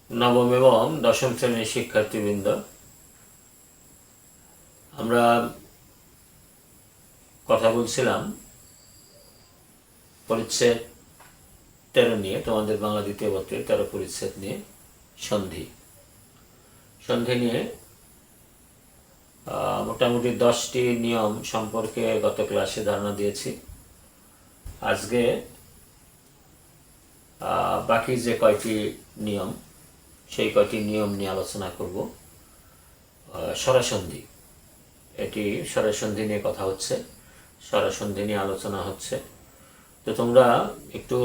নবম এবং দশম শ্রেণীর শিক্ষার্থীবৃন্দ, আমরা কথা বলছিলাম পরিচ্ছেদ 13 নিয়ে, তোমাদের বাংলা দ্বিতীয় পত্রের 13 পরিচ্ছেদ নিয়ে সন্ধি নিয়ে মোটামুটি 10টি নিয়ম সম্পর্কে গত ক্লাসে ধারণা দিয়েছি। আজকে বাকি যে কয়টি নিয়ম, সেই কয়টি নিয়ম নিয়ে আলোচনা করব। স্বরসন্ধি, এটি স্বরসন্ধি নিয়ে কথা হচ্ছে, স্বরসন্ধি নিয়ে আলোচনা হচ্ছে। তো তোমরা একটু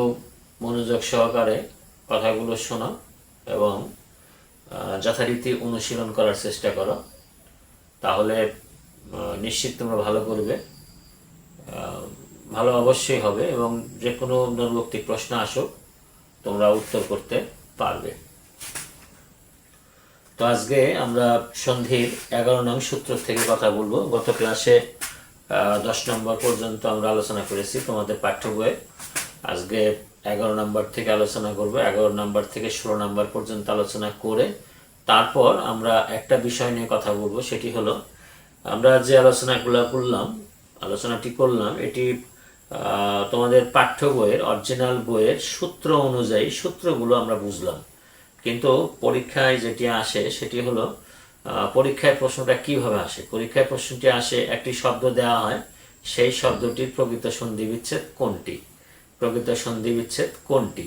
মনোযোগ সহকারে কথাগুলো শোনো এবং যথারীতি অনুশীলন করার চেষ্টা করো, তাহলে নিশ্চিত তোমরা ভালো করবে। ভালো অবশ্যই হবে এবং যে কোনো নৈর্ব্যক্তিক প্রশ্ন আসুক তোমরা উত্তর করতে পারবে। তো আজকে আমরা সন্ধির 11 নং সূত্র থেকে কথা বলবো। গত ক্লাসে 10 নম্বর পর্যন্ত আমরা আলোচনা করেছি তোমাদের পাঠ্য বইয়ে। আজকে 11 নম্বর থেকে আলোচনা করব। 11 নম্বর থেকে 16 নম্বর পর্যন্ত আলোচনা করে তারপর আমরা একটা বিষয় নিয়ে কথা বলবো, সেটি হলো আমরা যে আলোচনাটি করলাম এটি তোমাদের পাঠ্য বইয়ের, অরিজিনাল বইয়ের সূত্র অনুযায়ী সূত্রগুলো আমরা বুঝলাম, কিন্তু পরীক্ষায় যেটি আসে সেটি হলো পরীক্ষায় প্রশ্নটা কিভাবে আসে। পরীক্ষায় প্রশ্নটি আসে, একটি শব্দ দেওয়া হয়, সেই শব্দটির প্রকৃত সন্ধি বিচ্ছেদ কোনটি, প্রকৃত সন্ধি বিচ্ছেদ কোনটি,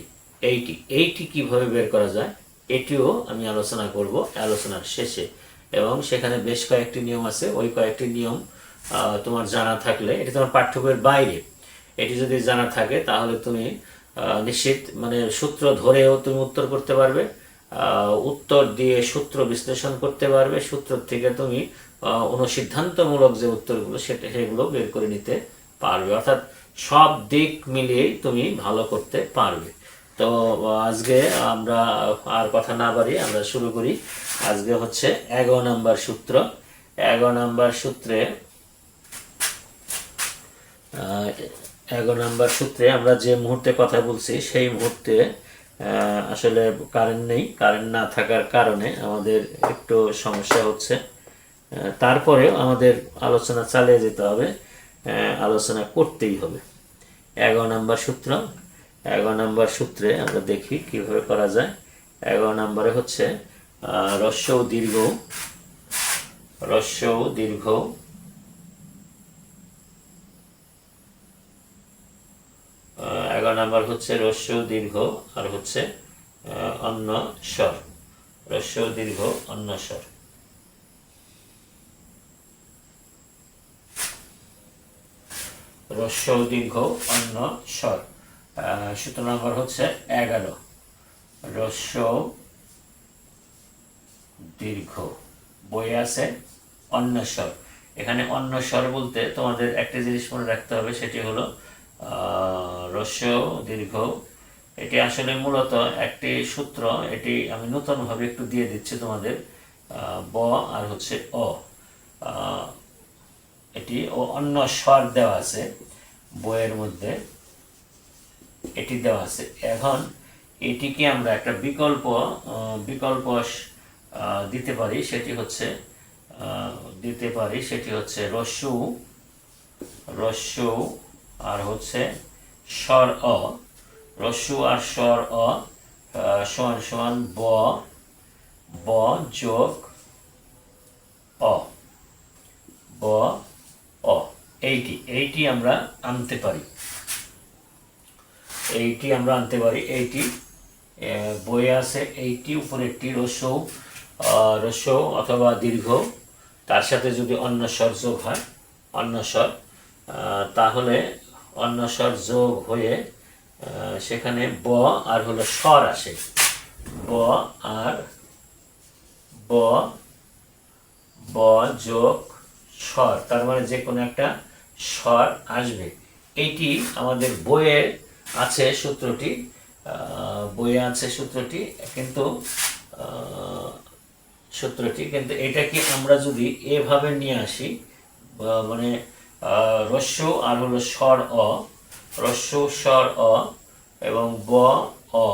এইটি কিভাবে বের করা যায় এটিও আমি আলোচনা করব আলোচনার শেষে। এবং সেখানে বেশ কয়েকটি নিয়ম আছে, ওই কয়েকটি নিয়ম তোমার জানা থাকলে, এটি তোমার পাঠ্য বইয়ের বাইরে, এটি যদি জানা থাকে তাহলে তুমি নিশ্চিত সূত্র ধরেও তুমি উত্তর করতে পারবে, উত্তর দিয়ে সূত্র বিশ্লেষণ করতে পারবে, সূত্র থেকে তুমি অনুসিদ্ধান্তমূলক যে উত্তরগুলো সেগুলো বের করে নিতে পারবে, অর্থাৎ সব দিক মিলিয়েই তুমি ভালো করতে পারবে। তো আজকে আমরা আর কথা না বাড়িয়ে আমরা শুরু করি। আজকে হচ্ছে 11 নম্বর সূত্র। 11 নম্বর সূত্রে 11 নম্বর সূত্রে আমরা যে মুহূর্তে কথা বলছি সেই মুহূর্তে আসলে কারেন্ট নেই। কারেন্ট না থাকার কারণে আমাদের একটু সমস্যা হচ্ছে, তারপরেও আমাদের আলোচনা চালিয়ে যেতে হবে, আলোচনা করতেই হবে। 11 নম্বর সূত্র, 11 নম্বর সূত্রে আমরা দেখি কিভাবে করা যায়। 11 নম্বরে হচ্ছে হ্রস্ব ও দীর্ঘ, হ্রস্ব ও দীর্ঘ, 11 নম্বর হচ্ছে হ্রস্ব দীর্ঘ আর হচ্ছে অন্য স্বর, হ্রস্ব দীর্ঘ অন্য স্বর। হ্রস্ব দীর্ঘ অন্য স্বর। সূত্র নম্বর হচ্ছে 11, হ্রস্ব দীর্ঘ, বই আছে অন্য স্বর। এখানে অন্য স্বর বলতে তোমাদের একটা জিনিস মনে রাখতে হবে, সেটি হলো হ্রস্ব দীর্ঘ, এটি আসলে মূলত একটি সূত্র। এটি আমি নতুনভাবে একটু দিয়ে দিচ্ছি তোমাদের, ব আর হচ্ছে অ, এটি অন্য স্বর দেওয়া আছে বইয়ের মধ্যে, এটি দেওয়া আছে। এখন এটিকে আমরা একটা বিকল্প দিতে পারি, সেটি হচ্ছে রস্যু আর হচ্ছে স্বর অ, রস্যু আর স্বর অ সমান সমান ব যোগ অ, ব অ। এইটি আমরা আনতে পারি, এইটি বইয়ে আছে। এইটি উপরেরটি রস্য অথবা দীর্ঘ, তার সাথে যদি অন্য স্বর যোগ হয়, অন্য স্বর, তাহলে অন্য স্বর যোগ হয়ে সেখানে ব আর হলো স্বর আসে, ব আর ব যোগ স্বর, তার মানে যে কোনো একটা স্বর আসবে। এইটি আমাদের বইয়ে আছে সূত্রটি, কিন্তু এটাকে আমরা যদি এভাবে নিয়ে আসি, হ্রস্ব আর হলো স্বর অ, হ্রস্ব স্বর অ এবং ব অ,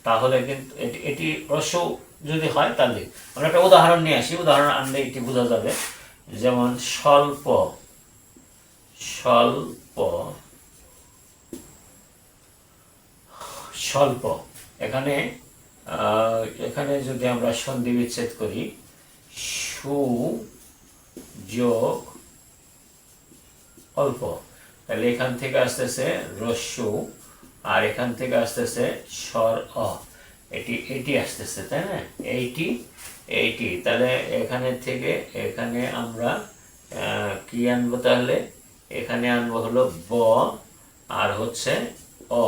তাহলে কিন্তু এটি হ্রস্ব যদি হয় তাহলে আমরা একটা উদাহরণ নিয়ে আসি, উদাহরণ আনলে এটি বোঝা যাবে। যেমন স্বল্প, স্বল্প, স্বল্প, এখানে এখানে যদি আমরা সন্ধি বিচ্ছেদ করি, সু যোগ অল্প, তাহলে এখান থেকে আসতেছে রস্যু, আর এখান থেকে আসতেছে স্বর অ, এটি আসতেছে, তাই না? এইটি তাহলে এখানে থেকে এখানে আমরা কি আনবো? তাহলে এখানে আনবো হলো ব আর হচ্ছে অ,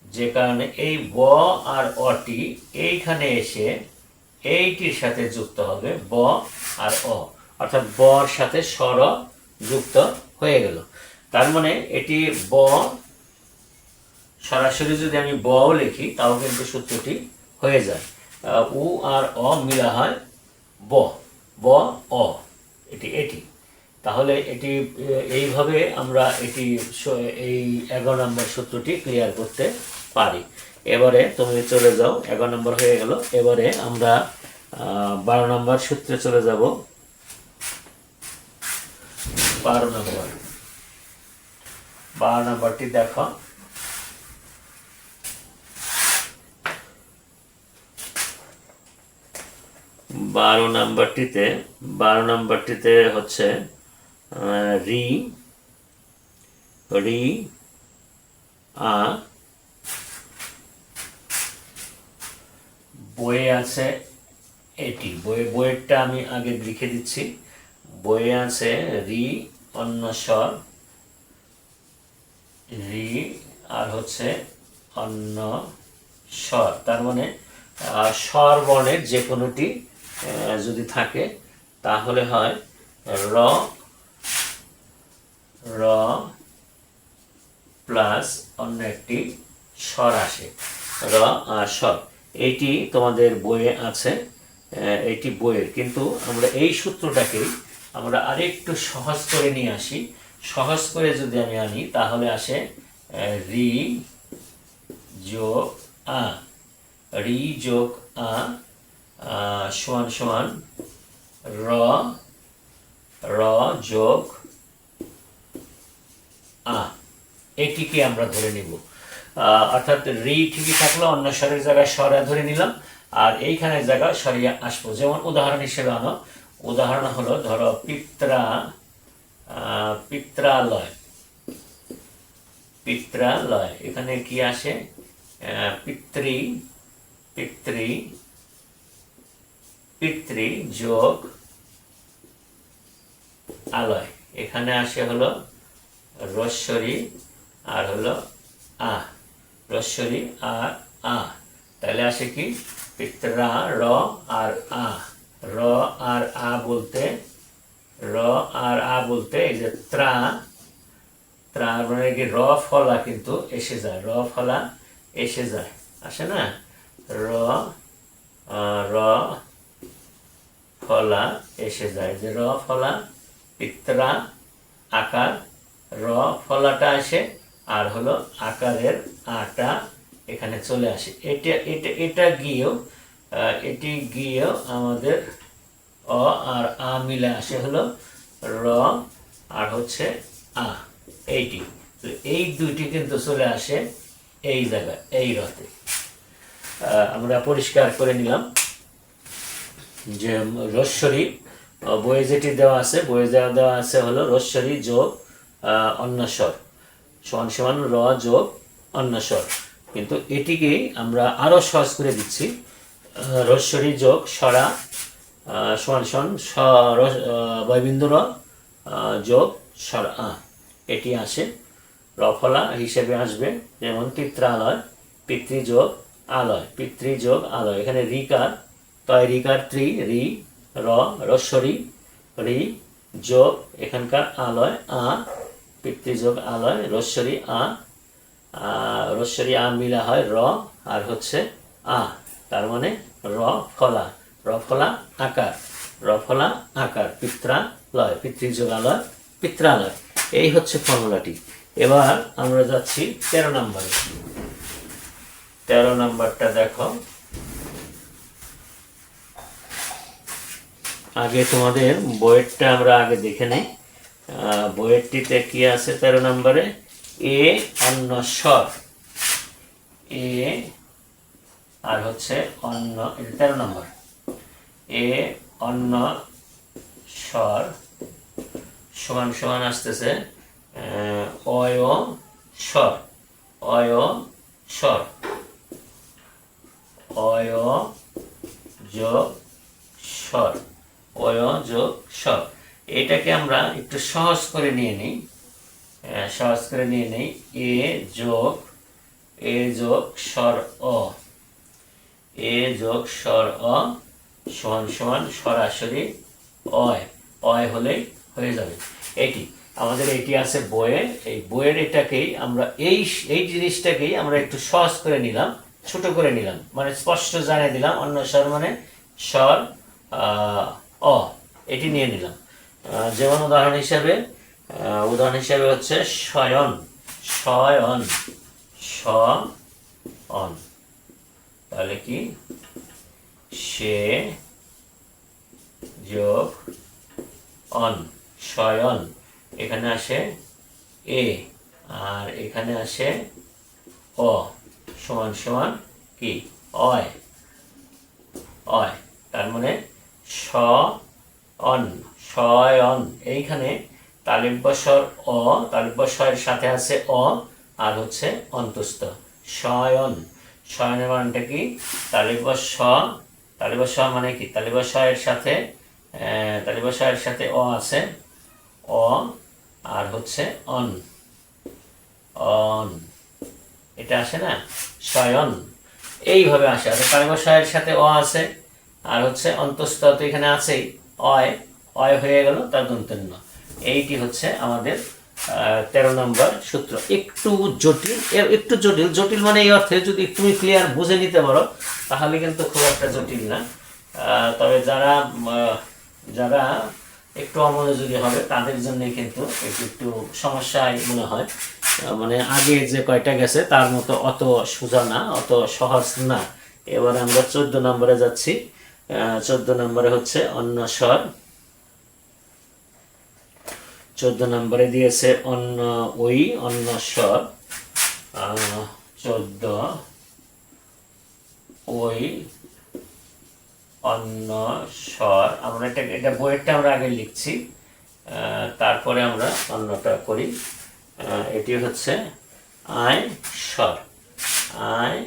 যে কারণে এই ব আর অটি এইখানে এসে এইটির সাথে যুক্ত হবে, ব আর অ, অর্থাৎ বর সাথে স্বর যুক্ত হয়ে গেল। তার মানে এটি ব, সরাসরি যদি আমি ব লিখি তাও কিন্তু সূত্রটি হয়ে যায়, উ আর অ মিলা হয় ব, ব অ, এটি। তাহলে এটি এইভাবে আমরা এই 11 নম্বর সূত্রটি ক্লিয়ার করতে পারি। এবারে তুমি চলে যাও, 11 নম্বর হয়ে গেল। এবারে আমরা 12 নম্বর সূত্রে চলে যাব। 12 নম্বরটি দেখো। 12 নম্বরটিতে হচ্ছে রি, আ, বইয়ে আছে এটি, বইয়েরটা আমি আগে লিখে দিচ্ছি। বইয়ে আছে রি অন্য স্বর, রি আর হচ্ছে অন্য স্বর, তার মানে স্বর বর্ণের যে কোনোটি যদি থাকে তাহলে হয় র, প্লাস অন্য একটি স্বর আসে, র আর স্বর। এইটি তোমাদের বইয়ে আছে, এইটি বইয়ের, কিন্তু আমরা এই সূত্রটাকেই আমরা আরেকটু সহজ করে নিয়ে আসি। সহজ করে যদি আমি আনি তাহলে আসে রি যোগ আ, রি যোগ আ সমান সমান র যোগ আ, এটিকে আমরা ধরে নিব। অর্থাৎ রি ঠিকই থাকলো, অন্য স্বরের জায়গায় স্বরে ধরে নিলাম, আর এইখানে জায়গায় সরিয়ে আসবো। যেমন উদাহরণ হিসেবে আনো, উদাহরণ হলো ধরো পিত্রালয়, পিত্রালয়, এখানে কি আসে? পিতৃ যোগ আলয়, এখানে আসে হলো রস্বরী আর হলো আ, রস্বরী আর আ, তাহলে আসে কি? পিত্রা, র আর আ, র আর আ বলতে, এই যে ত্রা, মানে কি র ফলা কিন্তু এসে যায়, র ফলা এসে যায়, আসে না? র ফলা এসে যায়, যে র ফলা, পিত্রা আকার, র ফলাটা আসে, আর হলো আকারের আটা এখানে চলে আসে। এটা গিয়েও আমাদের অ আর আ মিলে আসে হলো র আর হচ্ছে আ, এইটি। এই দুইটি কিন্তু চলে আসে এই জায়গায়, এই রতে। আমরা পরিষ্কার করে নিলাম যে রস্বরী বইয়ে যেটি দেওয়া আছে, বইয়ে দেওয়া আছে হলো রস্বরী যোগ অন্যস্বর সমান সমান র যোগ অন্যস্বর, কিন্তু এটিকেই আমরা আরো সহজ করে দিচ্ছি। রস্বরী যোগ স্বরা সমান সমান বয়বিন্দু র যোগ স্বর আ, এটি আসে রফলা হিসেবে আসবে। যেমন পিত্রালয়, পিতৃযোগ আলয়, পিতৃযোগ আলয়, এখানে রিকার, তয় রিকার ত্রি, রি র রস্বরী, রি যোগ এখানকার আলয় আ, পিতৃযোগ আলয়, রস্বরী আ, রস্বরী আ মিলা হয় র আর হচ্ছে আ, তার মানে র ফলা আকার, পিত্রালয়, পিতৃযোগালয়, পিত্রালয়, এই হচ্ছে ফর্মুলাটি। এবার আমরা যাচ্ছি 13 নম্বরে। 13 নম্বরটা দেখো। আগে তোমাদের বইয়েরটা আমরা আগে দেখে নেই। বইয়েরটিতে কি আছে 13 নম্বরে? এ অন্য স্বর, এ আর হচ্ছে অন্য, এটা 13 নম্বর। এ অন্য স্বর সমান সমান আসতেছে অয় স্বর, অয় স্বর, অয় যোগ স্বর, অয় যোগ স্বর। এটাকে আমরা একটু সহজ করে নিয়ে নিই, সহজ করে নিয়ে নিই। এ যোগ স্বর অ, এ যোগ স্বর অ সমান সমান সরাসরি অয়, অয় হলেই হয়ে যাবে। এটি আমাদের এটি আছে বইয়ে। এই বইয়ের এটাকেই আমরা এই জিনিসটাকেই আমরা একটু সহজ করে নিলাম, ছোট করে নিলাম, মানে স্পষ্ট জানিয়ে দিলাম অন্য স্বর মানে স্বর অ, এটি নিয়ে নিলাম। যেমন উদাহরণ হিসাবে হচ্ছে শয়ন, শয়ন, শ অন, তাহলে কি সে যোগ অন, শয়ন। এখানে আসে এ আর এখানে আসে অ সমান সমান কি অয়, অয়, তার মানে স অন, শয়ন। এইখানে তালিব্য স্বর অ, তালিব্য স্বরের সাথে আছে অ আর হচ্ছে অন্তস্থ শয়ন। শয়নের মানটা কি? তালিব্য স, তালিব্য স মানে কি? তালিব্য স্বরের সাথে অ আছে, অ আর হচ্ছে অন, অন, এটা আসে না শয়ন, এইভাবে আসে। আর তালিব্য স্বরের সাথে অ আছে আর হচ্ছে অন্তস্থ তো এখানে আছেই, অয়, অয় হয়ে গেল তার দন্তন্য। এইটি হচ্ছে আমাদের 13 নম্বর সূত্র। একটু জটিল, একটু জটিল, জটিল মানে এই অর্থে যদি তুমি ক্লিয়ার বুঝে নিতে পারো তাহলে কিন্তু খুব একটা জটিল না। তবে যারা একটু অমনোযোগী হবে তাদের জন্য কিন্তু একটু সমস্যায় মনে হয়। মানে আগে যে কয়টা গেছে তার মতো অত সোজা না, অত সহজ না। এবার আমরা 14 নম্বরে যাচ্ছি। 14 নম্বরে হচ্ছে অন্য স্বর। 14 নম্বরে দিয়েছে অন্য অন্য স্বর। 14 অন্য স্বর। আমরা এটা বইয়েরটা আমরা আগে লিখছি, তারপরে আমরা অন্যটা করি। এটি হচ্ছে আয় স্বর, আয়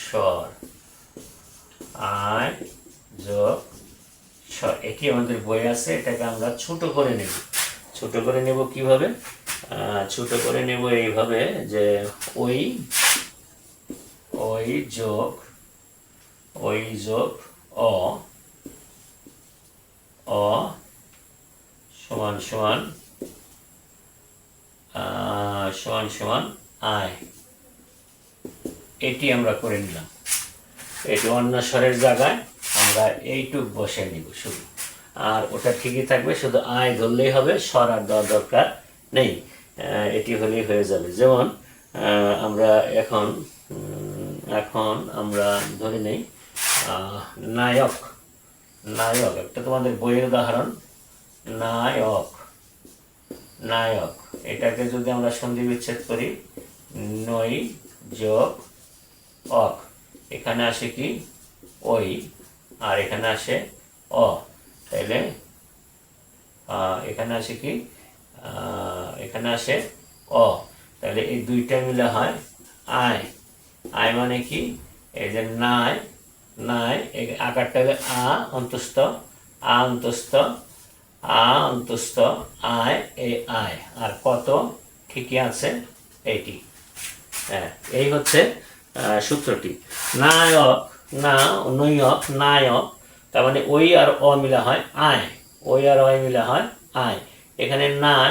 স্বর, আয় যোগ স্বর। এটি আমাদের বই আছে, এটাকে আমরা ছোট করে নেব। ছোট করে নেব কিভাবে? ছোট করে নেব এইভাবে যে ওই যোগ অ, অ সমান সমান আয়। এটি আমরা করে নিলাম। এটি অন্য স্বরের জায়গায় আমরা এইটুক বসে নিব শুধু, আর ওটা ঠিকই থাকবে, শুধু আয় ধরলেই হবে, স্বর আর দেওয়ার দরকার নেই। এটি হলেই হয়ে যাবে। যেমন আমরা এখন আমরা ধরে নেই নায়ক, নায়ক একটা তোমাদের বইয়ের উদাহরণ, নায়ক, নায়ক। এটাকে যদি আমরা সন্ধি বিচ্ছেদ করি নই যোগ অক, এখানে আসে কি ওই আর এখানে আসে অ, তাইলে এখানে আসে কি এখানে আসে অ, তাহলে এই দুইটা মিলে হয় আয়। আয় মানে কি? এই যে নাই, নাই আকারটা হলে আ অন্তস্থ, আ অন্তস্থ, আ অন্তস্থ আয়, এই আয় আর কত ঠিকই আছে এইটি। হ্যাঁ, এই হচ্ছে সূত্রটি। নায়ক, না নৈয়ক, নায়ক, তার মানে ওই আর অ মিলা হয় আয়, ওই আর অয় মিলা হয় আয়। এখানে নাই,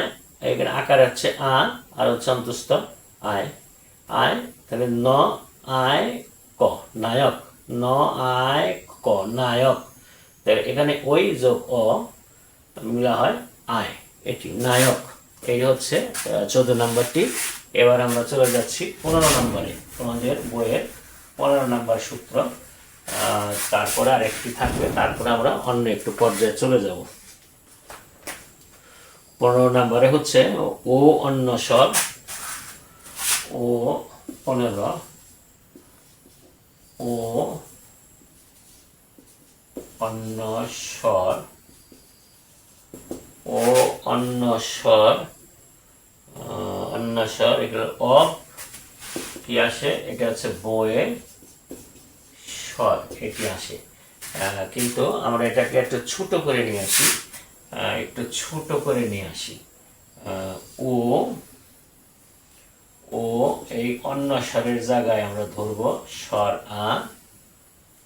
এখানে আকার হচ্ছে আ আর হচ্ছে অন্তস্থ আয়, আয়, তাহলে ন আয় ক, নায়ক, ন আয় ক, নায়ক। তাহলে এখানে ওই যোগ অ মিলা হয় আয়, এটি নায়ক। এই হচ্ছে 14 নম্বরটি। এবার আমরা চলে যাচ্ছি 15 নম্বরে, তোমাদের বইয়ের 15 নম্বর সূত্র। তারপরে আরেকটি থাকবে, তারপরে আমরা অন্য একটু পর্যায়ে চলে যাব। 15 নম্বরে হচ্ছে ও অন্য স্বর, ও 15, ও অন্য স্বর, ও অন্য স্বর, অন্য স্বর, এগুলো অ কি আসে, এটা হচ্ছে বয়ে স্বর, এটি আসে। কিন্তু আমরা এটাকে একটু ছোট করে নিয়ে আসি, একটু ছোট করে নিয়ে আসি। ও ও এই অন্য স্বরের জায়গায় আমরা ধরবো স্বর আ,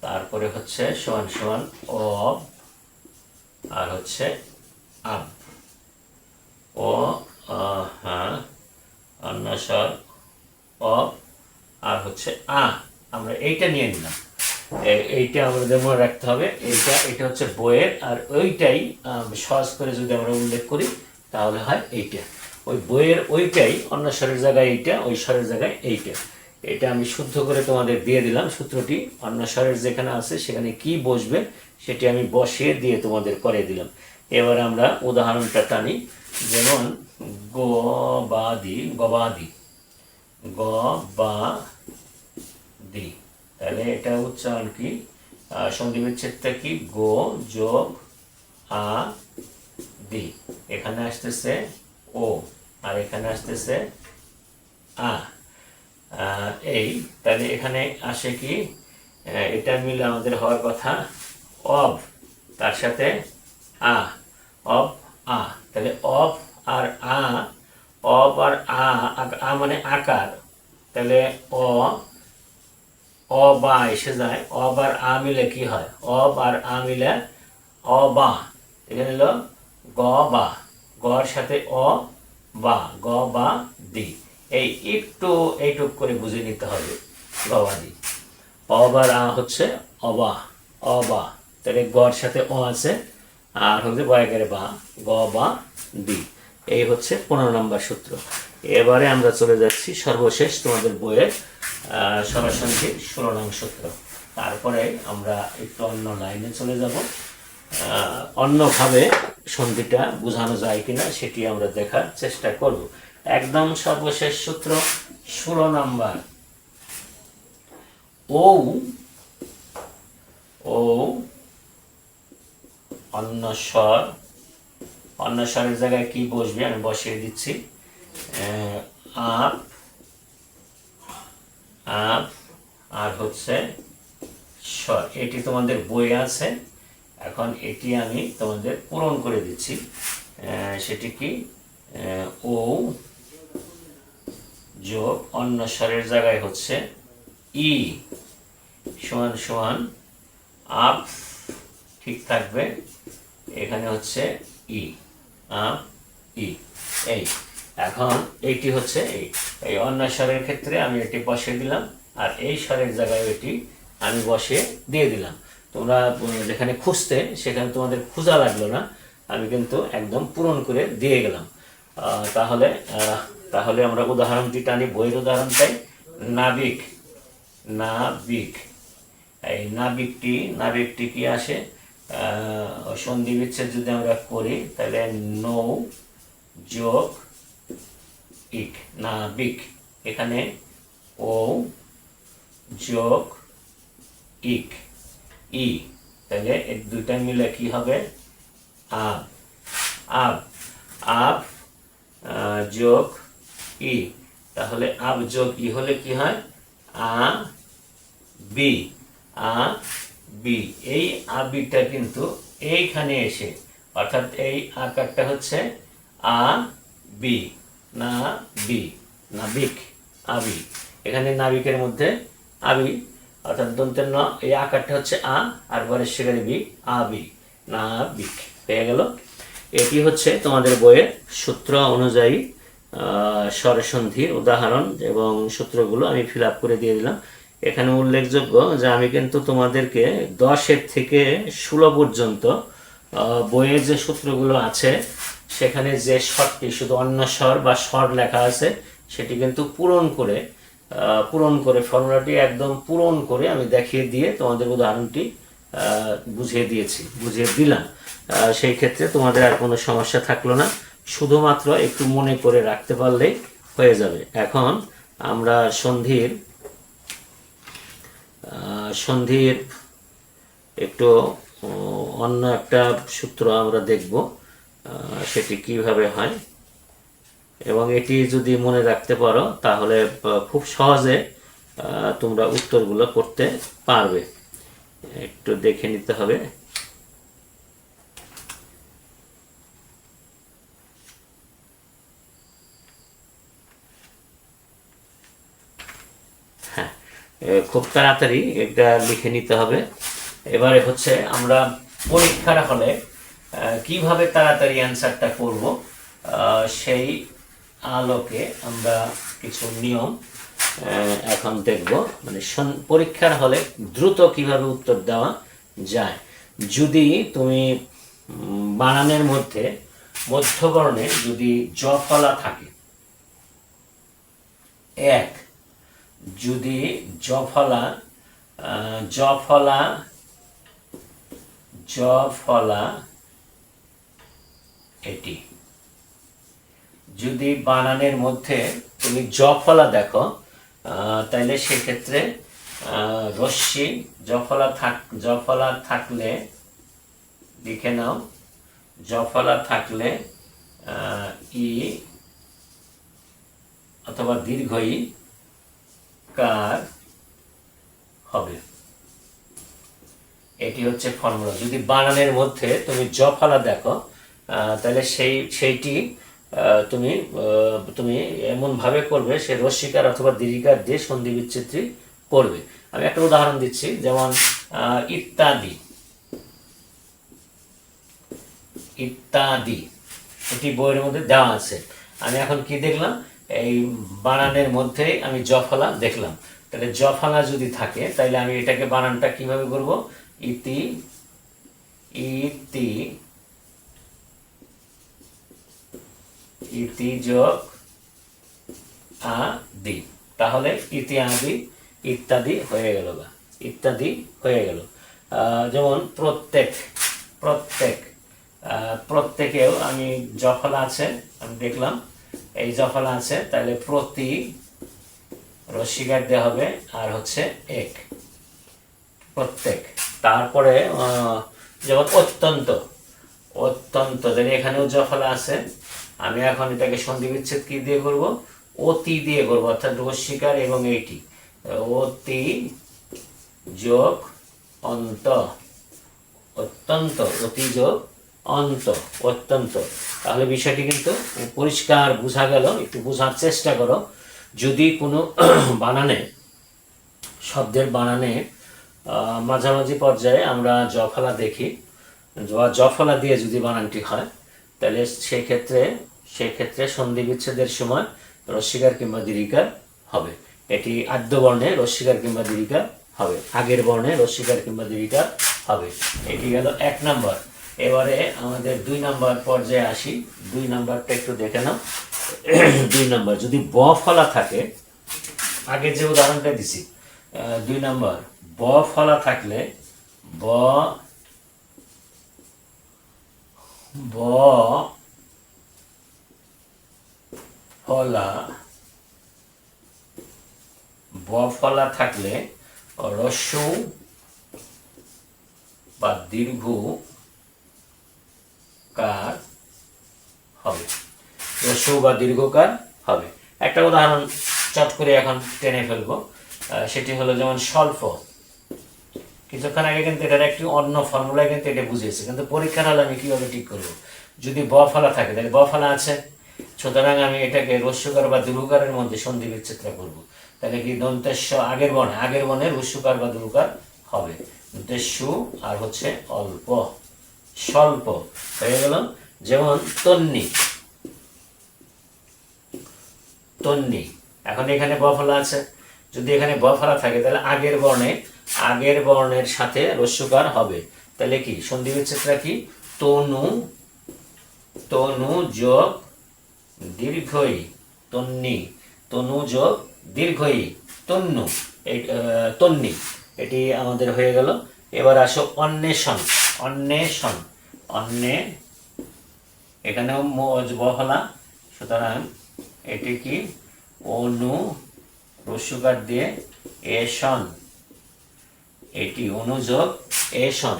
তারপরে হচ্ছে সমান সমান অ, আর হচ্ছে আব, ও হ্যাঁ অন্য স্বর অ, আর হচ্ছে আ। আমরা এইটা নিয়ে নিলাম, এইটা আমাদের মনে রাখতে হবে। এটা হচ্ছে বইয়ের, আর ওইটাই সহজ করে যদি আমরা উল্লেখ করি তাহলে হয় এইটা। ওই বইয়ের ওইটাই অন্য স্বরের জায়গায় এইটা, ওই স্বরের জায়গায় এইটা। এটা আমি শুদ্ধ করে তোমাদের দিয়ে দিলাম সূত্রটি। অন্য স্বরের যেখানে আছে সেখানে কি বসবে সেটি আমি বসিয়ে দিয়ে তোমাদের করে দিলাম। এবার আমরা উদাহরণটা টানি, যেমন গবাদি, গবাদি, গবাদি, তাহলে এটা উচ্চারণ কি, সন্ধি বিচ্ছেদটা কি, গো যোগ আ দি, এখানে আসতেছে ও, আর এখানে আসতেছে আ। এই তাহলে এখানে আসে কি, এটা মিলে আমাদের হওয়ার কথা অব, তার সাথে আ, অব আ। তাহলে অব আর আ, অব আর আ মানে আকার, তাহলে অ বা এসে যায়, অব আর আ মিলে কি হয়, অব আর আ মিলে অবা। এখানে হলো গ বা, গর সাথে অ বা, গ বা দি। এই একটু এইটুক করে বুঝে নিতে হবে, গবাদি। অবার আ হচ্ছে অবা, অবা, তাহলে গর সাথে অ আছে, আর হচ্ছে বয়াকের বা, গ বা দি। এই হচ্ছে 15 নম্বর সূত্র। এবারে আমরা চলে যাচ্ছি সর্বশেষ তোমাদের বইয়ের স্বরসন্ধির 16 নং সূত্র। তারপরে আমরা একটু অন্য লাইনে চলে যাব, অন্যভাবে সন্ধিটা বোঝানো যায় কিনা সেটি আমরা দেখার চেষ্টা করব। একদম সর্বশেষ সূত্র 16 নম্বর, ও ও অন্য স্বর, অন্য স্বরের জায়গায় কি বসবে আমি বসিয়ে দিচ্ছি, আপ, আপ, আর হচ্ছে স্বর। এটি তোমাদের বই আছে, এখন এটি আমি তোমাদের পূরণ করে দিচ্ছি। সেটি কি, ও যোগ অন্য স্বরের জায়গায় হচ্ছে ই, সমান সমান আপ, ঠিক থাকবে, এখানে হচ্ছে ই, আপ ই। এই এখন এইটি হচ্ছে এই অন্য স্বরের ক্ষেত্রে আমি এটি বসিয়ে দিলাম, আর এই স্বরের জায়গায় এটি আমি বসিয়ে দিয়ে দিলাম। তোমরা যেখানে খুঁজতে সেখানে তোমাদের খোঁজা লাগলো না, আমি কিন্তু একদম পূরণ করে দিয়ে গেলাম। তাহলে তাহলে আমরা উদাহরণটি টানি, বইয়ের উদাহরণটাই, নাবিক, নাবিক। এই নাবিকটি কি আসে, সন্ধি বিচ্ছেদ যদি আমরা করি তাহলে নৌ যোগ ইক, নাবিক। এখানে ও যোগ ইক, ই, তাহলে এই দুইটা মিলে কি হবে, আব, আব, আব যোগ ই, তাহলে আব যোগ ই হলে কি হয়, আ বি, আ বি। এই আবিটা কিন্তু এইখানে এসে, অর্থাৎ এই আকারটা হচ্ছে আ বি, না বি, নাবিক, আবি। এখানে নাবিকের মধ্যে আবি, অর্থাৎ দন্তের ন, এই আকারটা হচ্ছে আ, আর বরের সেখানে বি, আবি, নাবিক, পেয়ে গেল। এটি হচ্ছে তোমাদের বইয়ের সূত্র অনুযায়ী স্বরসন্ধির উদাহরণ এবং সূত্রগুলো আমি ফিল আপ করে দিয়ে দিলাম। এখানে উল্লেখযোগ্য যে আমি কিন্তু তোমাদেরকে 10 থেকে 16 পর্যন্ত বইয়ের যে সূত্রগুলো আছে সেখানে যে স্বরটি শুধু অন্য স্বর বা স্বর লেখা আছে সেটি কিন্তু পূরণ করে পূরণ করে, ফর্মুলাটি একদম পূরণ করে আমি দেখিয়ে দিয়ে তোমাদের উদাহরণটি বুঝিয়ে দিলাম। সেই ক্ষেত্রে তোমাদের আর কোনো সমস্যা থাকলো না, শুধুমাত্র একটু মনে করে রাখতে পারলেই হয়ে যাবে। এখন আমরা সন্ধির একটু অন্য একটা সূত্র আমরা দেখব, সেটি কিভাবে হয়, এবং এটি যদি মনে রাখতে পারো তাহলে খুব সহজে তোমরা উত্তরগুলো করতে পারবে। একটু দেখে নিতে হবে। হ্যাঁ, খুব তাড়াতাড়ি এটা লিখে নিতে হবে। এবারে হচ্ছে আমরা পরীক্ষার হলে কিভাবে তাড়াতাড়ি অ্যান্সারটা করব, সেই আলোকে আমরা কিছু নিয়ম এখন দেখব। মানে পরীক্ষার হলে দ্রুত কিভাবে উত্তর দেওয়া যায়। যদি তুমি বানানের মধ্যে মধ্যবর্ণে যদি জ ফলা থাকে, এক, যদি জ ফলা এটি, যদি বানানের মধ্যে তুমি জ ফলা দেখো, তাইলে সেক্ষেত্রে রশ্মি জ ফলা থাকলে লিখে নাও, জ ফলা থাকলে ই অথবা দীর্ঘ ই কার হবে। এটি হচ্ছে ফর্মুলা। যদি বানানের মধ্যে তুমি জ ফলা দেখো, তাহলে সেইটি তুমি এমন ভাবে করবে, সে রস্বীকার অথবা দীর্ঘিকার দিয়ে সন্ধি বিচ্ছেদটি করবে। আমি একটা উদাহরণ দিচ্ছি, যেমন ইত্যাদি, এটি বইয়ের মধ্যে দেওয়া আছে। আমি এখন কি দেখলাম, এই বানানের মধ্যে আমি জফলা দেখলাম। তাহলে জফলা যদি থাকে, তাহলে আমি এটাকে বানানটা কিভাবে করব, ইতি যোগ আদি, তাহলে ইত্যাদি ইত্যাদি হয়ে গেল, যেমন প্রত্যেকেও আমি জফলা আছে, আমি দেখলাম এই জফলা আছে, তাহলে প্রতি রস্বীকার দেওয়া হবে, আর হচ্ছে এক, প্রত্যেক। তারপরে যেমন অত্যন্ত এখানেও জফলা আছে, আমি এখন এটাকে সন্ধি বিচ্ছেদ কি দিয়ে করব, অতি দিয়ে করব, অর্থাৎ রস্বীকার এবং এইটি, অতি যোগ অন্ত, অত্যন্ত, অতি যোগ অন্ত, অত্যন্ত। তাহলে বিষয়টি কিন্তু পরিষ্কার বোঝা গেল। একটু বোঝার চেষ্টা করো। যদি কোনো শব্দের বানানে মাঝামাঝি পর্যায়ে আমরা জফলা দেখি, জফলা দিয়ে যদি বানানটি হয়, তাহলে সেক্ষেত্রে সন্ধি বিচ্ছেদের সময় রস্বীকার কিংবা দীর্ঘিকার হবে। এটি আদ্য বর্ণে রস্বীকার কিংবা দীর্ঘিকার হবে, আগের বর্ণে রস্বীকার কিংবা দীর্ঘিকার হবে। এটি গেল 1 নম্বর। এবারে আমাদের 2 নম্বর পর্যায়ে আসি। 2 নম্বরটা একটু দেখে নাও। 2 নম্বর, যদি ব ফলা থাকে, আগে যে উদাহরণটা দিছি, 2 নম্বর, ব ফলা থাকলে ব ফলা থাকলে হ্রস্ব বা দীর্ঘ কার হবে, হ্রস্ব বা দীর্ঘকার হবে। একটা উদাহরণ চট করে এখন টেনে ফেলবো, সেটি হলো যেমন স্বল্প। কিছুক্ষণ আগে কিন্তু এটার একটি অন্য ফর্মুলায় কিন্তু এটা বুঝিয়েছে, কিন্তু পরীক্ষার হলে আমি কিভাবে ঠিক করবো। যদি ব ফলা থাকে, তাহলে ব ফলা আছে, সুতরাং আমি এটাকে রস্যকার বা দীর্ঘকারের মধ্যে সন্ধি বিচ্ছেদটা করবো। তাহলে কি দন্তেশ্ব আগের বর্ণে রস্যকার বা দীর্ঘকার হবে, দন্তেশ্বু আর হচ্ছে অল্প, স্বল্প হয়ে গেল। যেমন তন্নি, এখন এখানে ব ফলা আছে, যদি এখানে ব ফলা থাকে, তাহলে আগের বর্ণের সাথে রস্যকার হবে। তাহলে কি সন্ধি বিচ্ছেদটা কি, তনু যোগ দীর্ঘই, তন্নি, তনু যোগ দীর্ঘ ই, তন্নু, এই তন্নি, এটি আমাদের হয়ে গেল। এবার আসো অন্বেষণ। অন্বেষণ, অন্নে, এখানেও বহলা, সুতরাং এটি কি অনু রস্যকার দিয়ে এষণ, এটি অনুযোগ এষণ।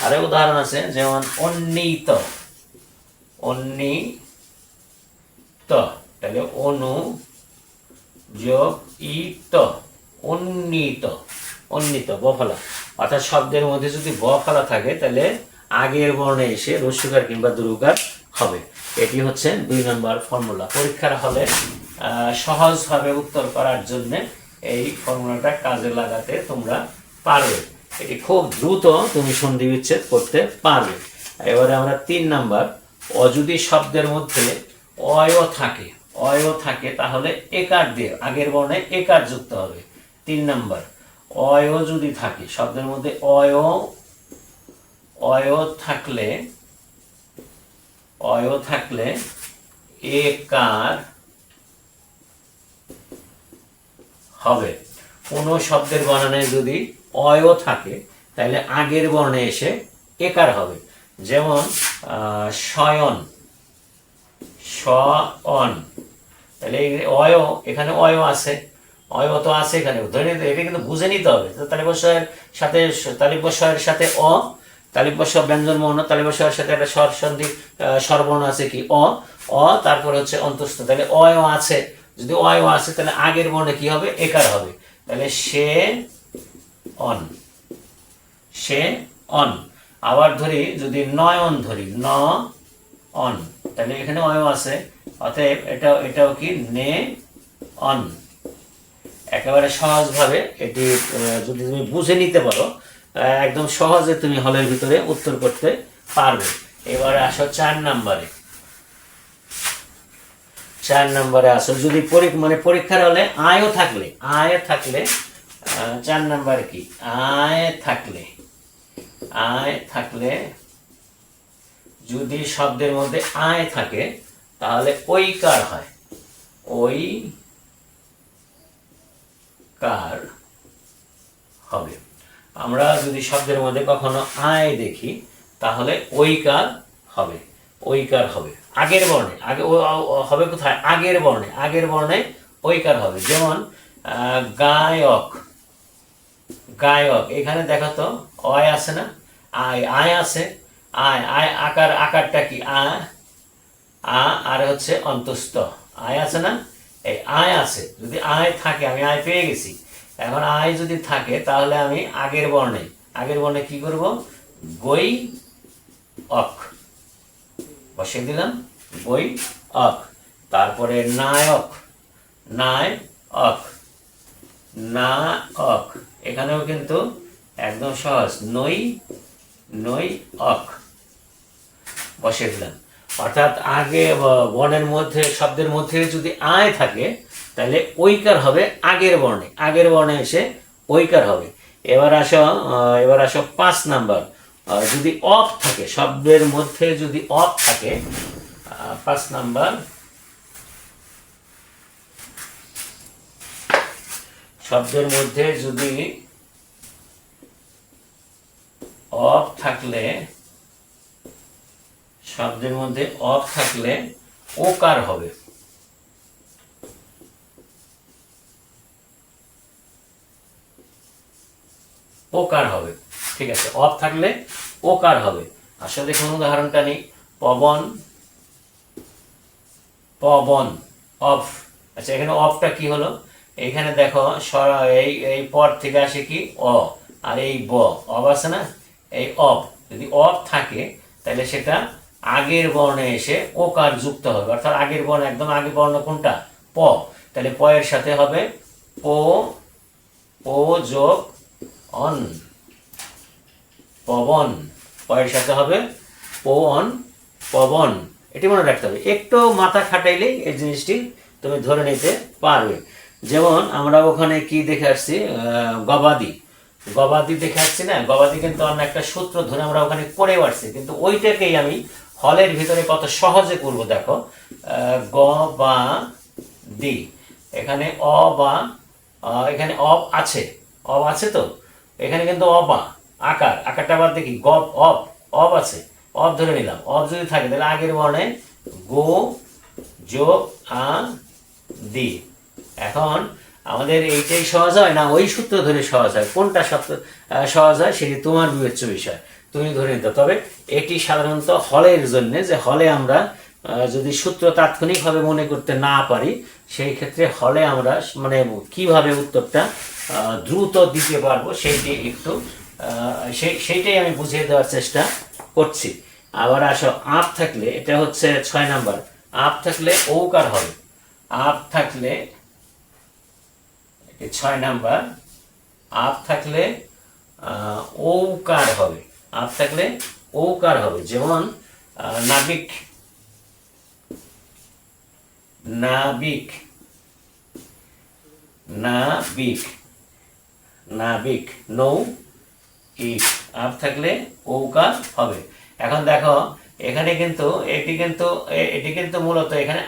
আরো উদাহরণ আছে, যেমন অন্বিত, অন্বিত, তাহলে অনু যোগ ইত, উন্নীত, উন্নীত, বফলা। অর্থাৎ শব্দের মধ্যে যদি বফলা থাকে তাহলে আগের বর্ণে এসে রস্যকার কিংবা দীর্ঘকার হবে। এটি হচ্ছে 2 নম্বর ফর্মুলা। পরীক্ষার হলে সহজভাবে উত্তর করার জন্য এই ফর্মুলাটা কাজে লাগাতে তোমরা পারবে। এটি খুব দ্রুত তুমি সন্ধি বিচ্ছেদ করতে পারবে। এবারে আমরা 3 নাম্বার, যদি শব্দের মধ্যে অয় থাকে, অয় থাকে তাহলে একার দিয়ে আগের বর্ণে একার যুক্ত হবে। 3 নাম্বার, অয় যদি থাকে শব্দের মধ্যে অয়, অয় থাকলে, অয় থাকলে একার হবে। কোন শব্দের বানানে যদি অয় থাকে তাহলে আগের বর্ণে এসে একার হবে। যেমন শয়ন, শয়ন, তাহলে অয়, এখানে অয় আছে, অয় তো আছে এখানে, ধরে নিতে এটা কিন্তু বুঝে নিতে হবে। তালিবস্বয়ের সাথে, তালিবস্বয়ের সাথে অ, তালিবস্ব ব্যঞ্জন বর্ণ, তালিবস্বয়ের সাথে একটা স্বর সন্ধি স্বরবর্ণ আছে কি অ, অ তারপর হচ্ছে অন্তস্থ, তাহলে অয় আছে। যদি অয় আছে তাহলে আগের বর্ণে কি হবে, একার হবে। তাহলে সে অন, সে অন। আবার ধরি যদি নয়ন ধরি, ন অন, তাহলে এখানে অয় আছে, অতএব এটাও কি নে অন। একেবারে সহজভাবে এটি যদি তুমি বুঝে নিতে পারো, একদম সহজে তুমি হলের ভিতরে উত্তর করতে পারবে। এবারে আসো 4 নাম্বারে। 4 নাম্বারে আসো, যদি পরীক্ষার হলে আয়ও থাকলে, আয় থাকলে 4 নাম্বারে কি আয় থাকলে, আয় থাকলে যদি শব্দের মধ্যে আয় থাকে তাহলে ঐকার হয়, ওই কার হবে। আমরা যদি শব্দের মধ্যে কখনো আয় দেখি তাহলে ঐকার হবে, ঐকার হবে আগের বর্ণে, আগে হবে কোথায়, আগের বর্ণে, আগের বর্ণে ঐকার হবে। যেমন গায়ক, গায়ক, এখানে দেখো তো অয় আছে না, আয়, আয় আছে, আয়, আয় আকার, আকারটা কি আ, আ আর হচ্ছে অন্তস্থ, আয় আছে না, এই আয় আছে। যদি আয় থাকে, আমি আয় পেয়ে গেছি, এখন আয় যদি থাকে তাহলে আমি আগের বর্ণে, আগের বর্ণে কি করব, গই অক বসিয়ে দিলাম, গই অক। তারপরে নায়ক, নায় অক, না অক, এখানেও কিন্তু একদম সহজ, নই, নই অক বসিয়ে দিলাম। অর্থাৎ আগে বর্ণের মধ্যে, শব্দের মধ্যে যদি আয় থাকে তাহলে ঐকার হবে আগের বর্ণে, আগের বর্ণে এসে ঐকার হবে। এবার আসো 5 নাম্বার, যদি অফ থাকে শব্দের মধ্যে, যদি অফ থাকে 5 নাম্বার, শব্দের মধ্যে যদি অফ থাকলে, শব্দের মধ্যে অফ থাকলে ওকার হবে, ওকার হবে। ঠিক আছে, অফ থাকলে ওকার হবে। আসলে দেখুন উদাহরণটা নেই, পবন, পবন, অফ। আচ্ছা, এখানে অফটা কি হলো, এইখানে দেখো এই পর থেকে আসে কি অ, আর এই ব, অফ আছে না, এই অফ, যদি অফ থাকে তাহলে সেটা আগের বর্ণে এসে ওকার যুক্ত হবে। অর্থাৎ আগের বর্ণ, একদম আগের বর্ণ কোনটা, প, তাহলে প এর সাথে হবে ও, ও যোগ অন, পবন, প এর সাথে হবে ও অন, পবন। এটি মনে রাখতে হবে, একটু মাথা খাটাইলেই এই জিনিসটি তুমি ধরে নিতে পারবে। যেমন আমরা ওখানে কি দেখে আসছি, গবাদি, গবাদি দেখে আসছি না, গবাদি কিন্তু অন্য একটা সূত্র ধরে আমরা ওখানে পড়ে আসছি, কিন্তু ওইটাকেই আমি হলের ভিতরে কত সহজে করবো দেখো, গবাদি, এখানে অ বা এখানে আছে, আছে তো, এখানে কিন্তু আকারটা আবার দেখি গপ অব আছে, অব ধরে নিলাম। অব যদি থাকে তাহলে আগের বর্ণে গো যোগ আ দি। এখন আমাদের এইটাই সহজ হয় না ওই সূত্র ধরে সহজ হয়? কোনটা সহজ হয় সেটি তোমার বিবেচ্য বিষয়, তুমি ধরে নিতে। তবে এটি সাধারণত হলের জন্য, যে হলে আমরা যদি সূত্র তাৎক্ষণিকভাবে মনে করতে না পারি, সেই ক্ষেত্রে হলে আমরা মানে কিভাবে উত্তরটা দ্রুত দিতে পারবো সেইটি একটু সেইটাই আমি বুঝিয়ে দেওয়ার চেষ্টা করছি। আবার আসো, আপ থাকলে, এটা হচ্ছে 6 নাম্বার, আপ থাকলে ঔকার হবে। আপ থাকলে 6 নাম্বার, আপ থাকলে ঔকার হবে। আপ থাকলে ঔকার হবে, যেমন নাবিক, নাবিক, নাবিক, নাবিক, নৌ ইক। আপ থাকলে ঔকার হবে। এখন দেখো এখানে কিন্তু এটি কিন্তু মূলত এখানে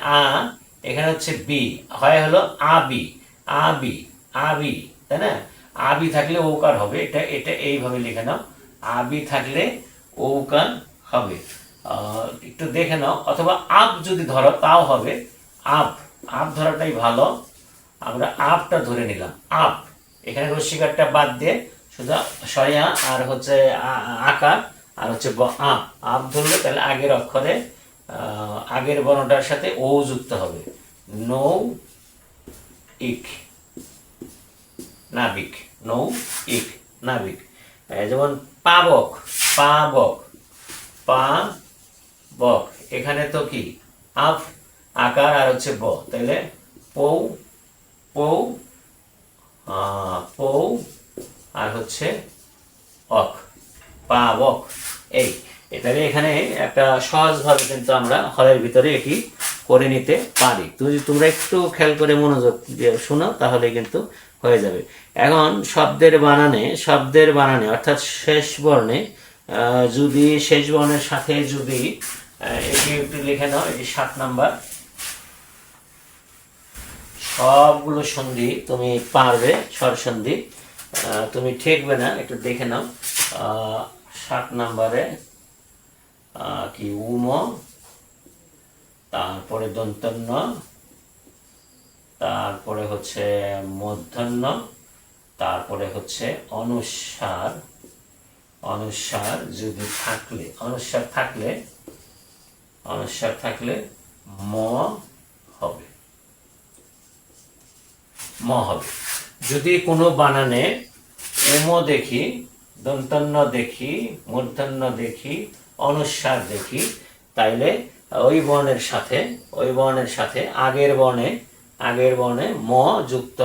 এখানে হচ্ছে বি, হয় হলো আবি, আবি, আবি, তাই না? আবি থাকলে ঔকার হবে, এটা এটা এইভাবে লিখে নাও, আবি থাকলে ঔকার হবে। একটু দেখে নাও, অথবা আপ যদি ধরো তাও হবে। আপ, আপ ধরাটাই ভালো। আমরা আপটা ধরে নিলাম, আপ। এখানে রস্যিকারটা বাদ দিয়ে শুধু সয়া আর হচ্ছে আকার আর হচ্ছে আপ, আপ ধরলে তাহলে আগের অক্ষরে আগের বর্ণটার সাথে ও যুক্ত হবে। নৌ ইক, নাবিক, নৌ ইক, নাবিক। যেমন পাবক, পাবক, পাবক, এখানে তো কি আপ, আকার আর হচ্ছে ব, তাহলে পৌ, পৌ, পৌ আর হচ্ছে অক, পাবক। এই এটাকে এখানে একটা সহজভাবে কিন্তু আমরা হলের ভিতরে এটি করে নিতে পারি। তোমরা একটু খেয়াল করে মনোযোগ দিয়ে শোনো, তাহলে কিন্তু হয়ে যাবে। এখন শব্দের বানানে অর্থাৎ শেষ বর্ণে যদি শেষ বর্ণের সাথে যদি এটি একটু লিখে নাও, এটি 7 নাম্বার। সবগুলো সন্ধি তুমি পারবে, স্বরসন্ধি তুমি ঠেকবে না, একটু দেখে নাও। 7 নাম্বারে কি উম, তারপরে দন্তন্য, তারপরে হচ্ছে মূর্ধন্য, তারপরে হচ্ছে অনুস্বার। অনুস্বার যদি থাকলে, অনুস্বার থাকলে ম হবে, ম হবে। যদি কোনো বানানে উম দেখি, দন্তন্য দেখি, মূর্ধন্য দেখি, অনুস্বার দেখি, তাইলে ওই বর্ণের সাথে আগের বর্ণে ম যুক্ত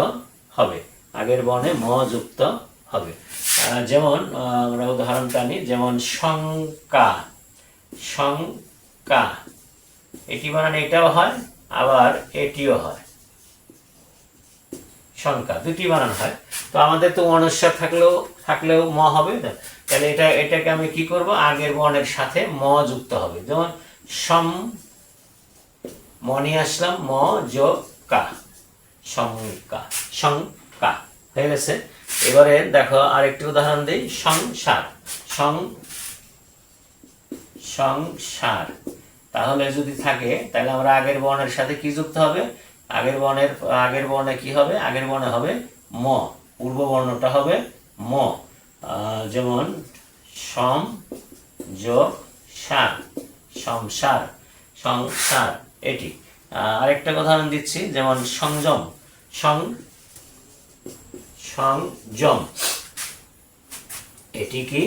হবে, আগের বর্ণে ম যুক্ত হবে। যেমন আমরা উদাহরণটা নিই, যেমন শঙ্কা, শঙ্কা, এটি বানান এটাও হয়, আবার এটিও হয়, সংখ্যা দুটি বানান হয়। তো আমাদের তো অনুস্বার থাকলেও ম হবে, তাহলে এটাকে আমি কি করব, আগের বর্ণের সাথে ম যুক্ত হবে। যেমন সম, ম নিয়ে আসলাম, ম যোগ কা, সংকা, সংকা হয়ে গেছে। এবারে দেখো আরেকটি উদাহরণ দিই, সংসার, সংসার। তাহলে যদি থাকে তাহলে আমরা আগের বর্ণের সাথে কি যুক্ত হবে, আগের বর্ণে কি হবে, আগের বর্ণে হবে ম, পূর্ব বর্ণটা হবে ম। যেমন সম যোগ সার, সংসার, সংসার, এটি। আরেকটা উদাহরণ দিচ্ছি, যেমন সংযম, সংযম, এটি কি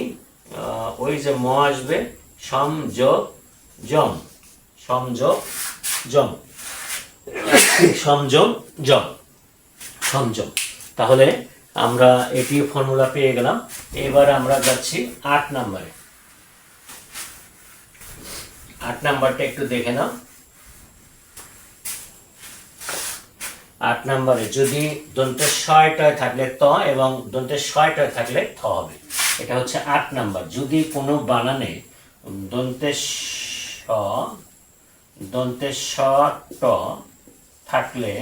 ওই যে ম আসবে, সংযোগ জম, সংযোগ জম, সংযম জম, সংযম। তাহলে আমরা এটি ফর্মুলা পেয়ে গেলাম। এবার আমরা যাচ্ছি 8 নম্বরে। 8 নাম্বারটা একটু দেখে নাও। 8 নম্বরে যদি দন্তের শয়টায় থাকলে ত এবং দন্তের শয়টায় থাকলে থ হবে। এটা হচ্ছে 8 নাম্বার। যদি কোনো বানানে দন্তের শ ট থাকলে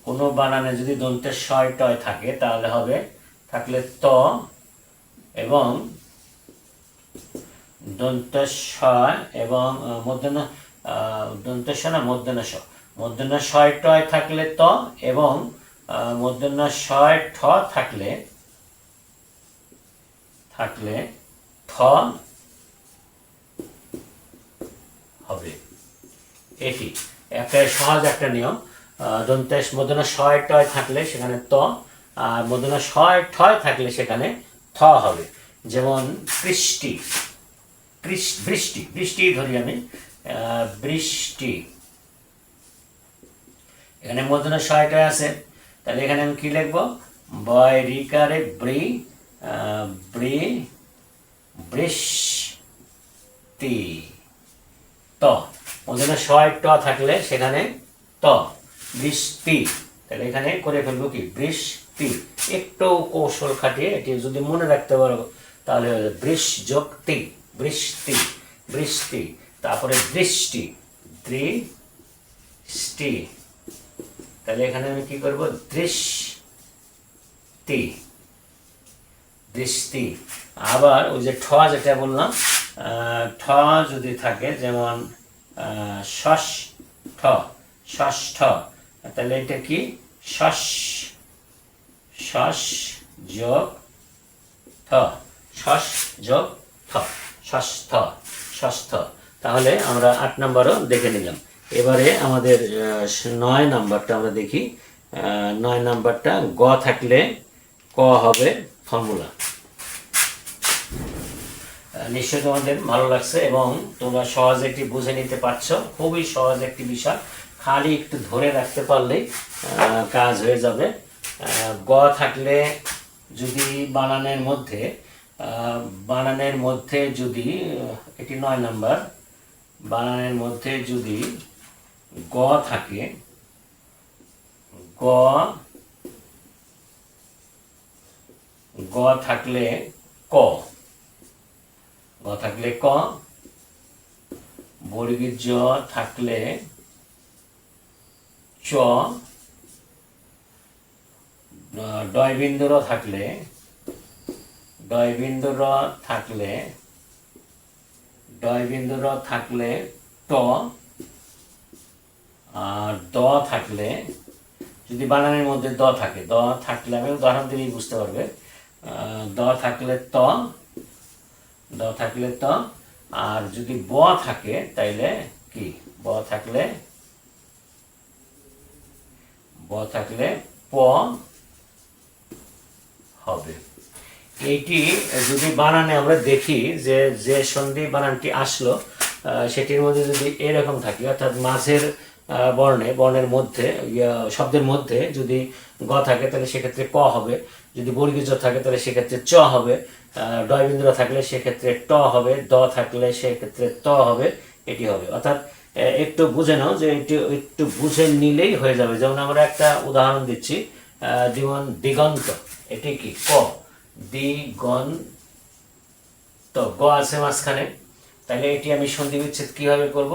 কোনো বানানে যদি দন্তের শয় টয় থাকে তাহলে হবে, থাকলে ত এবং দন্তের শয় এবং মূর্ধন্য দন্তের শ না মূর্ধন্য শ, মূর্ধন্য শয় টয় থাকলে ত এবং মূর্ধন্য শয় ঠ থাকলে থ হবে। এটি একটা সহজ একটা নিয়ম। দন্তেশ মূর্ধন্য শয় টয় থাকলে সেখানে ত, আর মূর্ধন্য শয় ঠয় থাকলে সেখানে থ হবে। যেমন বৃষ্টি, বৃষ্টি, বৃষ্টি ধরি আমি, বৃষ্টি, এখানে মূর্ধন্য শয় টয় আছে, তাহলে এখানে আমি কি লিখবো, বয় রিকারে ব্রি, বৃষ্টি, ত মূর্ধন্য শয় ট থাকলে সেখানে ত, বৃষ্টি, তাহলে এখানে করে ফেলবো কি বৃষ্টি। একটু কৌশল খাটিয়ে এটি যদি মনে রাখতে পারো তাহলে বৃষ যোগ তি, বৃষ্টি, বৃষ্টি, তারপরে দৃষ্টি, দৃষ্টি, তাহলে এখানে আমি কি করবো দৃষ্টি, দৃষ্টি। আবার ওই যে ঠ যেটা বললাম, ঠ যদি থাকে যেমন ষষ্ঠ, ষষ্ঠ, তাহলে এটা কি শস, শস যোগ থ, শস যোগ থ, ষষ্ঠ, ষষ্ঠ। তাহলে আমরা 8 নম্বরও দেখে নিলাম। এবারে আমাদের 9 নাম্বারটা আমরা দেখি। 9 নাম্বারটা গ থাকলে ক হবে ফর্মুলা। নিশ্চয়ই তোমাদের ভালো লাগছে এবং তোমরা সহজে একটি বুঝে নিতে পারছো। খুবই সহজ একটি বিষয়, খালি একটু ধরে রাখতে পারলেই কাজ হয়ে যাবে। গ থাকলে যদি বানানের মধ্যে যদি এটি 9 নাম্বার, বানানের মধ্যে যদি গ থাকে, গ থাকলে ক, গ থাকলে ক, বর্গীয় জ থাকলে চ, ডয় বিন্দু র থাকলে, ডয় বিন্দু র থাকলে, ডয় বিন্দু র থাকলে ট, আর দ থাকলে, যদি বানানের মধ্যে দ থাকে, দ থাকলে আমি উদাহরণ দিলেই বুঝতে পারবে, দ থাকলে ত, দ থাকলে ত, আর যদি ব থাকে তাইলে কি, ব থাকলে প হবে। এইটি যদি বানানে আমরা দেখি যে যে সন্ধি বানানটি আসলো সেটির মধ্যে যদি এরকম থাকে, অর্থাৎ মাঝের বর্ণের মধ্যে শব্দের মধ্যে যদি গ থাকে তাহলে সেক্ষেত্রে ক হবে, যদি বর্গীয় জ থাকে তাহলে সেক্ষেত্রে চ হবে, ডয় বিন্দু থাকলে সেক্ষেত্রে ট হবে, দ থাকলে সেক্ষেত্রে ত হবে, এটি হবে। অর্থাৎ একটু বুঝে নাও, যে একটু বুঝে নিলেই হয়ে যাবে। যেমন আমরা একটা উদাহরণ দিচ্ছি, যেমন দিগন্ত, এটি কি ক, দিগন্ত, গ আছে মাঝখানে, তাহলে এটি আমি সন্ধি বিচ্ছেদ কিভাবে করব,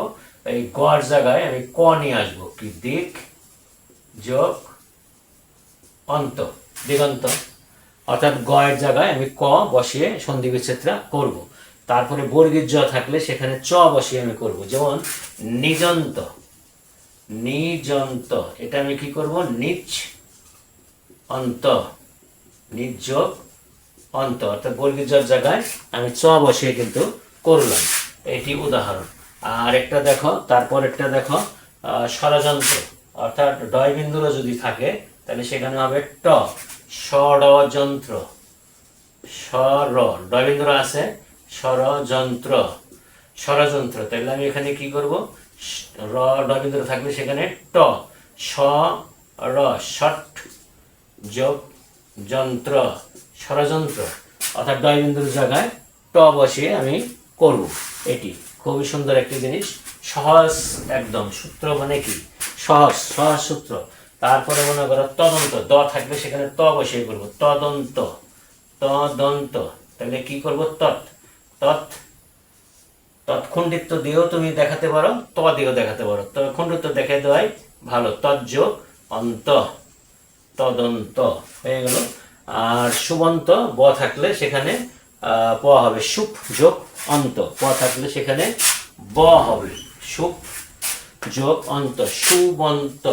এই গড় জায়গায় আমি ক নিয়ে আসবো, কি দিক যোগ অন্ত, দিগন্ত, অর্থাৎ গ এর জায়গায় আমি ক বসিয়ে সন্ধি বিচ্ছেদটা করব। তারপরে বর্গীয় জ থাকলে সেখানে চ বসিয়ে আমি করব। যেমন নিযন্ত, নিযন্ত, এটা আমি কি করব, নিচ অন্ত, নিজ যোগ অন্ত, অর্থাৎ বর্গীয় জর জায়গায় আমি চ বসিয়ে কিন্তু করলাম। এটি উদাহরণ। আর একটা দেখো, তারপর একটা দেখো, ষড়যন্ত্র, অর্থাৎ ডয় বিন্দুরও যদি থাকে তাহলে সেখানে হবে ট, ষড়যন্ত্র, ডয় বিন্দুর আছে, ষড়যন্ত্র, ষড়যন্ত্র, তাহলে আমি এখানে কি করব, ডয় বিন্দু থাকবে সেখানে ট, ষ র, ষট যোগ যন্ত্র, ষড়যন্ত্র, অর্থাৎ ডয় বিন্দুর জায়গায় ট বসিয়ে আমি করব। এটি খুবই সুন্দর একটি জিনিস, সহজ একদম। সূত্র মানে কি, সহজ সহজ সূত্র। তারপরে মনে করো তদন্ত, দ থাকবে সেখানে ত বসিয়ে করব, তদন্ত, তদন্ত, তাহলে কি করব, তৎখণ্ডিত দিয়েও তুমি দেখাতে পারো, ত দিয়েও দেখাতে পারো, খণ্ডিত দেখে দেওয়াই ভালো, তৎযোগ অন্ত, তদন্ত হয়ে গেল। আর সুবন্ত ব থাকলে সেখানে প হবে, সুপ যোগ অন্ত, প থাকলে সেখানে ব হবে, সুপ যোগ অন্ত, সুবন্ত,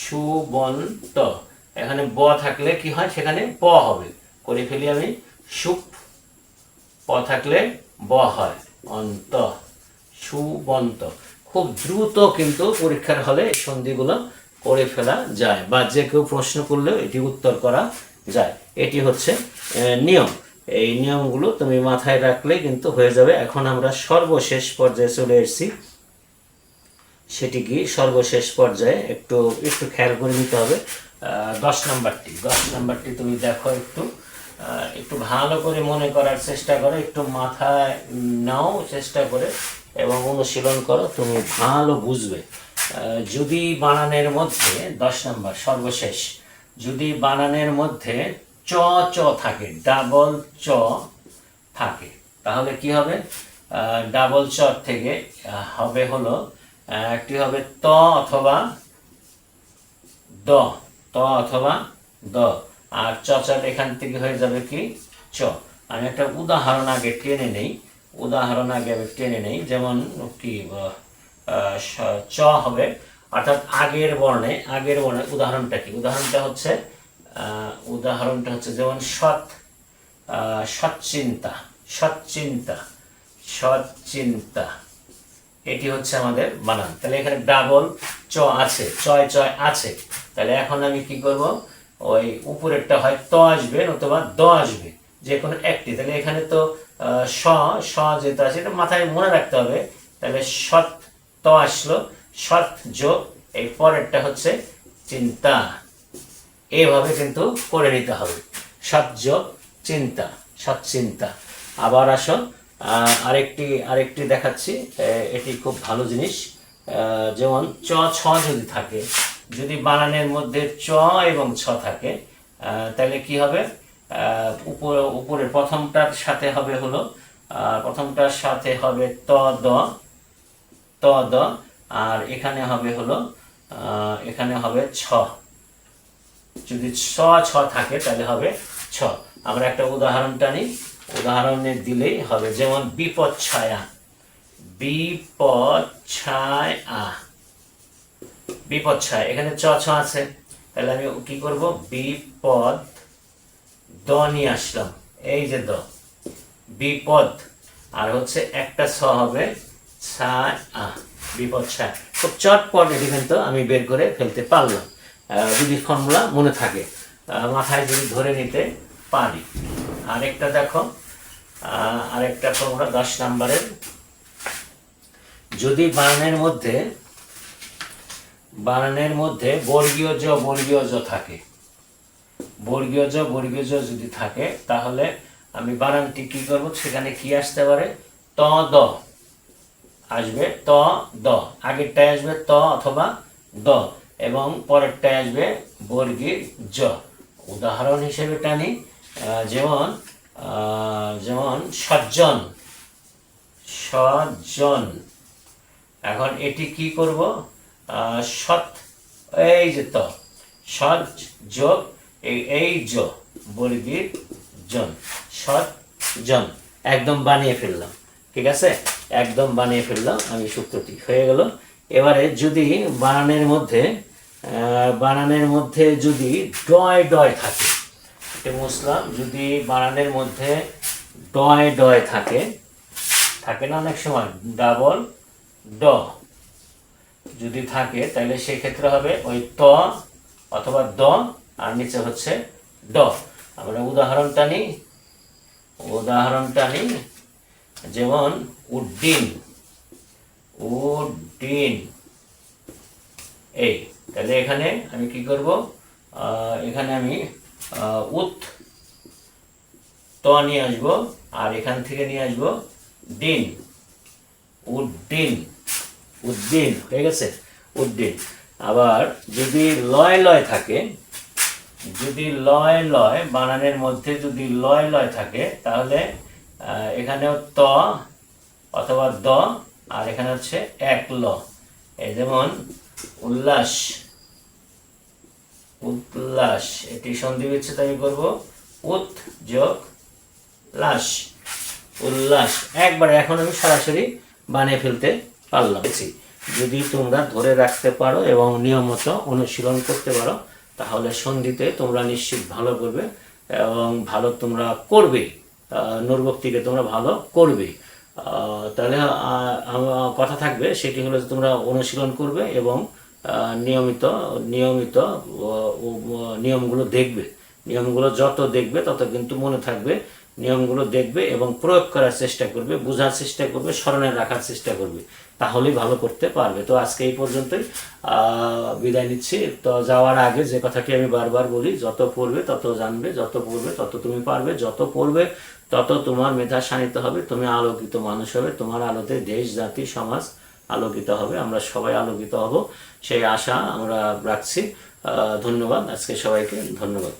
সুবন্ত। এখানে ব থাকলে কি হয়, সেখানে প হবে, করে ফেলি আমি, সুপ, প থাকলে ব হয়, অন্ত, সুবন্ত। খুব দ্রুত কিন্তু পরীক্ষার হলে এই সন্ধিগুলো করে ফেলা যায়, বা যে কেউ প্রশ্ন করলেও এটি উত্তর করা যায়। এটি হচ্ছে নিয়ম। এই নিয়মগুলো তুমি মাথায় রাখলে কিন্তু হয়ে যাবে। এখন আমরা সর্বশেষ পর্যায়ে চলে এসেছি। সেটি কি, সর্বশেষ পর্যায়ে একটু একটু খেয়াল করে নিতে হবে। 10 নাম্বারটি তুমি দেখো, একটু একটু ভালো করে মনে করার চেষ্টা করো, একটু মাথায় নাও চেষ্টা করে এবং অনুশীলন করো, তুমি ভালো বুঝবে। যদি বানানের মধ্যে 10 নাম্বার সর্বশেষ, যদি বানানের মধ্যে চ চ থাকে, ডাবল চ থাকে, তাহলে কি হবে, ডাবল চ থেকে হবে হলো একটি হবে ত অথবা দ, ত অথবা দ, আর চচার এখান থেকে হয়ে যাবে কি চ। আমি একটা উদাহরণ আগে টেনে নেই, যেমন কি চ হবে, অর্থাৎ আগের বর্ণে, উদাহরণটা কি, উদাহরণটা হচ্ছে যেমন সৎ, সচ্চিন্তা, সচ্চিন্তা, সচ্চিন্তা, এটি হচ্ছে আমাদের বানান। তাহলে এখানে ডাবল চ আছে, চয় চয় আছে, তাহলে এখন আমি কি করব, ওই উপরেরটা হয় ত আসবে অথবা দ আসবে, যে কোনো একটি। তাহলে এখানে তো স, স যেটা আছে এটা মাথায় মনে রাখতে হবে। তাহলে সৎ ত আসলো, সৎ যোগ এই পরেরটা হচ্ছে চিন্তা, এভাবে কিন্তু করে নিতে হবে, সৎ যোগ চিন্তা, সৎচিন্তা। আবার আসো, আরেকটি দেখাচ্ছি, এটি খুব ভালো জিনিস। যেমন চ ছ যদি থাকে, যদি বানানের মধ্যে চ এবং ছ থাকে, তাহলে কি হবে, উপরের প্রথমটার সাথে হবে হলো, প্রথমটার সাথে হবে ত দ, ত দ, আর এখানে হবে হলো, এখানে হবে ছ। যদি ছ ছ থাকে তাহলে হবে ছ। আমরা একটা উদাহরণটা নিই, উদাহরণে দিলেই হবে, যেমন বিপদ ছায়া, বিপদ ছায়া, বিপদ ছায়া, এখানে চ ছ আছে, তাহলে আমি কি করব, বিপদ দ নিয়ে আসলাম, এই যে দ, বিপদ, আর হচ্ছে একটা ছ হবে ছায়া, বিপদ ছায়া। খুব চটপট এটি কিন্তু আমি বের করে ফেলতে পারলাম, যদি ফর্মুলা মনে থাকে, মাথায় যদি ধরে নিতে পারি। আরেকটা দেখো, আরেকটা ফর্মুলা 10 নাম্বারের, যদি বানানের মধ্যে বর্গীয় জ থাকে, বর্গীয় জ যদি থাকে, তাহলে আমি বানানটি কি করব, সেখানে কি আসতে পারে, ত দ আসবে, ত দ, আগেরটায় আসবে ত অথবা দ, এবং পরেরটায় আসবে বর্গীয় জ। উদাহরণ হিসেবে টানি, যেমন সজ্জন, সজ্জন। এখন এটি কি করব, সৎ, এই যে ত, সৎ যোগ এই জ, বর্গীর জন, সৎ জন, একদম বানিয়ে ফেললাম, ঠিক আছে, একদম বানিয়ে ফেললাম আমি, সূত্রটি হয়ে গেল। এবারে যদি বানানের মধ্যে যদি ডয় ডয় থাকে, এটা মুসলাম, যদি বানানের মধ্যে ডয় ডয় থাকে না অনেক সময়, ডাবল ড যদি থাকে, তাহলে সেই ক্ষেত্রে হবে ওই ত অথবা দ, আর নিচে হচ্ছে ড। আমরা উদাহরণটা নিই, যেমন উড্ডিন, উড্ডিন, এই, তাহলে এখানে আমি কি করব, এখানে আমি ত নিয়ে আসবো, আর এখান থেকে নিয়ে আসবো দিন, উড্ডিন, উদ্দিন হয়ে গেছে, উদ্দিন। আবার যদি লয় লয় থাকে, যদি লয় লয় বানানের মধ্যে যদি লয় লয় থাকে, তাহলে এখানেও ত অথবা দ, আর এখানে হচ্ছে এক ল, এই যেমন উল্লাস, উল্লাস, এটি সন্ধি বিচ্ছেদ আমি করব উত যোগ লাস, উল্লাস। একবারে এখন আমি সরাসরি বানিয়ে ফেলতে পারলাম। যদি তোমরা ধরে রাখতে পারো এবং নিয়মিত অনুশীলন করতে পারো তাহলে সন্ধিতে তোমরা নিশ্চিত ভালো করবে এবং ভালো তোমরা করবে, নূরবক্তিকে তোমরা ভালো করবে। তাহলে কথা থাকবে সেটি হলো যে তোমরা অনুশীলন করবে এবং নিয়মিত নিয়মিত নিয়মগুলো দেখবে। নিয়মগুলো যত দেখবে তত কিন্তু মনে থাকবে। নিয়মগুলো দেখবে এবং প্রয়োগ করার চেষ্টা করবে, বোঝার চেষ্টা করবে, স্মরণে রাখার চেষ্টা করবে, তাহলেই ভালো করতে পারবে। তো আজকে এই পর্যন্তই, বিদায় নিচ্ছি। তো যাওয়ার আগে যে কথাটি আমি বারবার বলি, যত পড়বে তত জানবে, যত পড়বে তত তুমি পারবে, যত পড়বে তত তোমার মেধা শানিত হবে, তুমি আলোকিত মানুষ হবে, তোমার আলোতে দেশ জাতি সমাজ আলোকিত হবে, আমরা সবাই আলোকিত হব সেই আশা আমরা রাখছি। ধন্যবাদ, আজকে সবাইকে ধন্যবাদ।